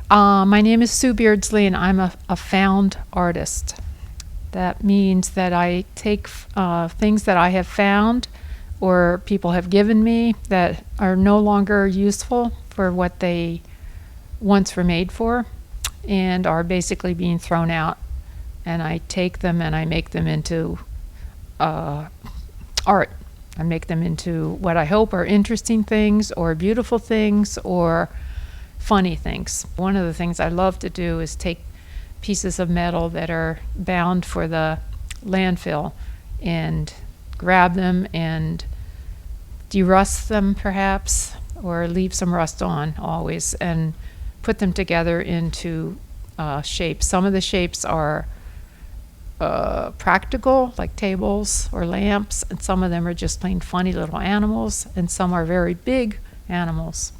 My name is Sue Beardsley, and I'm a found artist. That means that I take things that I have found or people have given me that are no longer useful for what they once were made for and are basically being thrown out. And I take them and I make them into art. I make them into what I hope are interesting things or beautiful things or funny things. One of the things I love to do is take pieces of metal that are bound for the landfill and grab them and derust them perhaps, or leave some rust on always, and put them together into shapes. Some of the shapes are practical, like tables or lamps, and some of them are just plain funny little animals, and some are very big animals.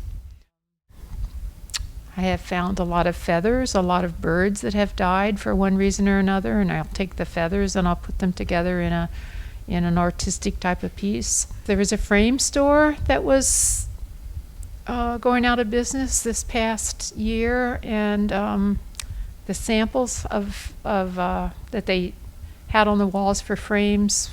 I have found a lot of feathers, a lot of birds that have died for one reason or another, and I'll take the feathers and I'll put them together in an artistic type of piece. There was a frame store that was going out of business this past year, and the samples of that they had on the walls for frames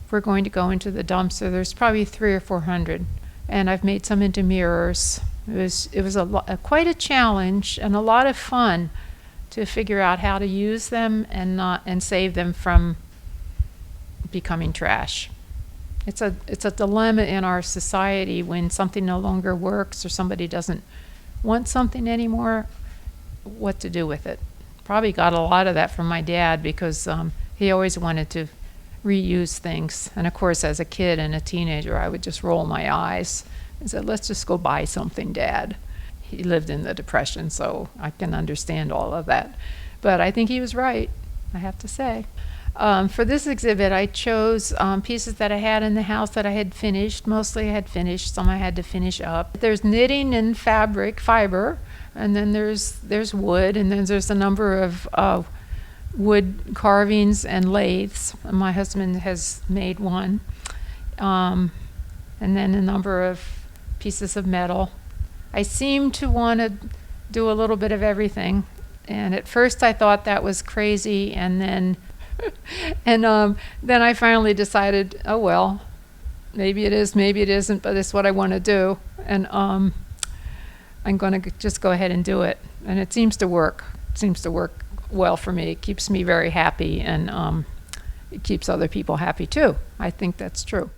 were going to go into the dumpster. There's probably 300 or 400, and I've made some into mirrors. It was quite a challenge and a lot of fun to figure out how to use them and save them from becoming trash. It's a dilemma in our society when something no longer works or somebody doesn't want something anymore, what to do with it. Probably got a lot of that from my dad because he always wanted to reuse things. And of course, as a kid and a teenager, I would just roll my eyes and said, "Let's just go buy something, Dad." He lived in the Depression, so I can understand all of that. But I think he was right, I have to say. For this exhibit, I chose pieces that I had in the house that I had finished. Mostly I had finished, some I had to finish up. There's knitting and fiber, and then there's wood, and then there's a number of wood carvings and lathes. My husband has made one. And then a number of pieces of metal. I seem to want to do a little bit of everything, and at first I thought that was crazy, and then then I finally decided, oh well, maybe it is, maybe it isn't, but it's what I want to do, and I'm going to just go ahead and do it. And it seems to work. It seems to work well for me. It keeps me very happy, and it keeps other people happy too. I think that's true.